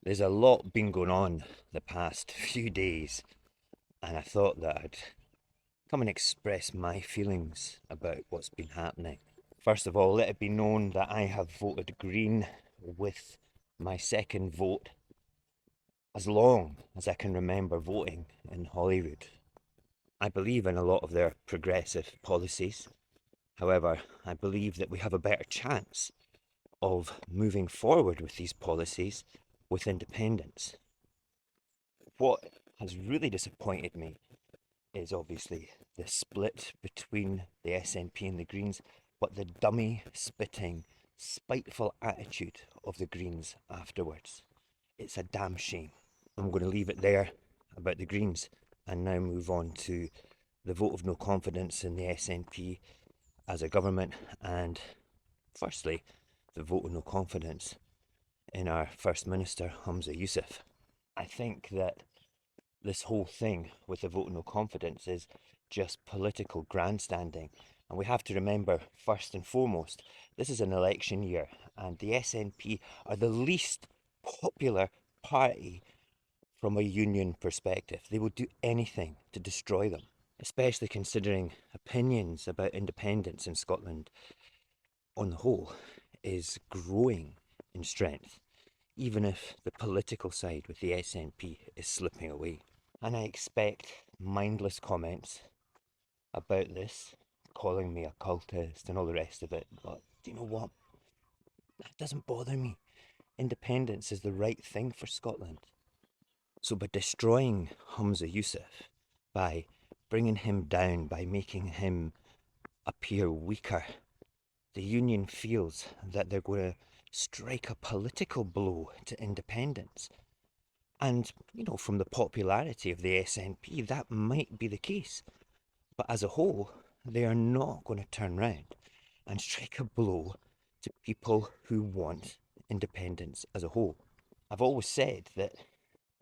There's a lot been going on the past few days, and I thought that I'd come and express my feelings about what's been happening. First of all, let it be known that I have voted Green with my second vote as long as I can remember voting in Holyrood. I believe in a lot of their progressive policies. However, I believe that we have a better chance of moving forward with these policies with independence. What has really disappointed me is obviously the split between the SNP and the Greens, but the dummy, spitting, spiteful attitude of the Greens afterwards. It's a damn shame. I'm going to leave it there about the Greens and now move on to the vote of no confidence in the SNP as a government, and firstly, the vote of no confidence in our First Minister, Humza Yousaf. I think that this whole thing with the vote of no confidence is just political grandstanding. And we have to remember, first and foremost, this is an election year, and the SNP are the least popular party from a union perspective. They will do anything to destroy them, especially considering opinions about independence in Scotland on the whole is growing in strength, even if the political side with the SNP is slipping away. And I expect mindless comments about this, calling me a cultist and all the rest of it. But do you know what? That doesn't bother me. Independence is the right thing for Scotland. So by destroying Humza Yousaf, by bringing him down, by making him appear weaker, the union feels that they're going to strike a political blow to independence. And, from the popularity of the SNP, that might be the case. But as a whole, they are not going to turn round and strike a blow to people who want independence as a whole. I've always said that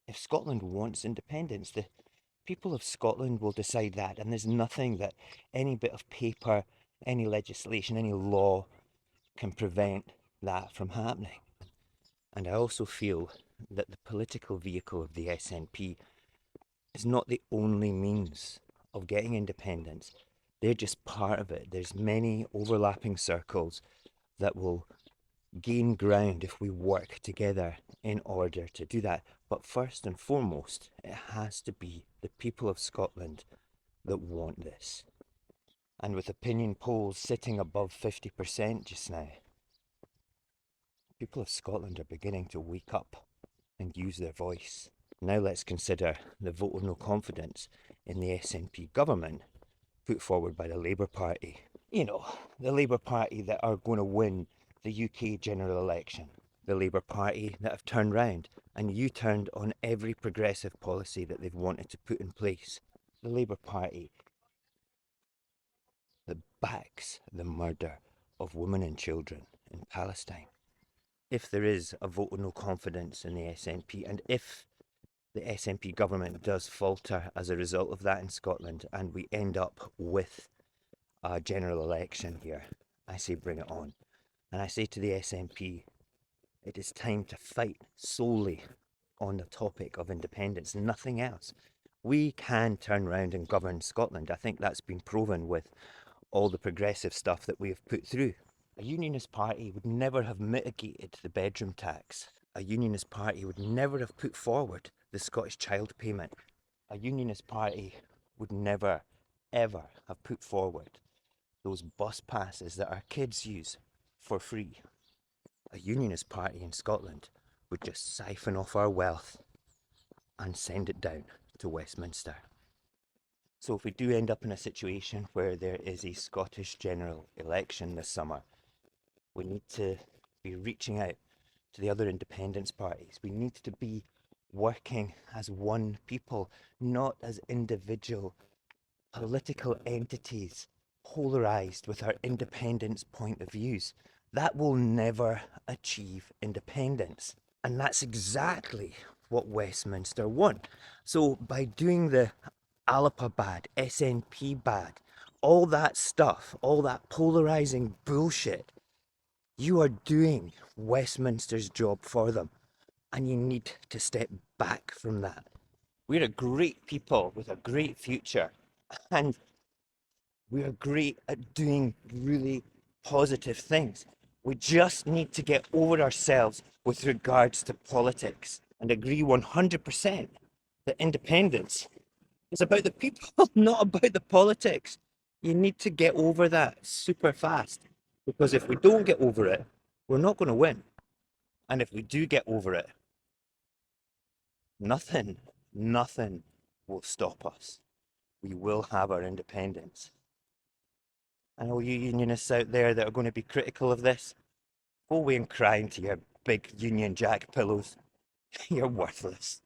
if Scotland wants independence, the people of Scotland will decide that, and there's nothing that any bit of paper, any legislation, any law can prevent that from happening. And I also feel that the political vehicle of the SNP is not the only means of getting independence. They're just part of it. There's many overlapping circles that will gain ground if we work together in order to do that. But first and foremost, it has to be the people of Scotland that want this. And with opinion polls sitting above 50% just now, people of Scotland are beginning to wake up and use their voice. Now let's consider the vote of no confidence in the SNP government put forward by the Labour Party. The Labour Party that are going to win the UK general election. The Labour Party that have turned round and U-turned on every progressive policy that they've wanted to put in place. The Labour Party that backs the murder of women and children in Palestine. If there is a vote of no confidence in the SNP, and if the SNP government does falter as a result of that in Scotland, and we end up with a general election here, I say bring it on. And I say to the SNP, it is time to fight solely on the topic of independence, nothing else. We can turn around and govern Scotland. I think that's been proven with all the progressive stuff that we have put through. A unionist party would never have mitigated the bedroom tax. A unionist party would never have put forward the Scottish Child Payment. A unionist party would never, ever have put forward those bus passes that our kids use for free. A unionist party in Scotland would just siphon off our wealth and send it down to Westminster. So if we do end up in a situation where there is a Scottish general election this summer, we need to be reaching out to the other independence parties. We need to be working as one people, not as individual political entities polarised with our independence point of views. That will never achieve independence. And that's exactly what Westminster want. So by doing the ALPA bad, SNP bad, all that stuff, all that polarising bullshit, you are doing Westminster's job for them. and you need to step back from that. We're a great people with a great future, and we are great at doing really positive things. We just need to get over ourselves with regards to politics and agree 100% that independence is about the people, not about the politics. You need to get over that super fast, because if we don't get over it, we're not going to win. And if we do get over it, nothing will stop us. We will have our independence. And all you unionists out there that are going to be critical of this, go away and cry into your big Union Jack pillows. You're worthless.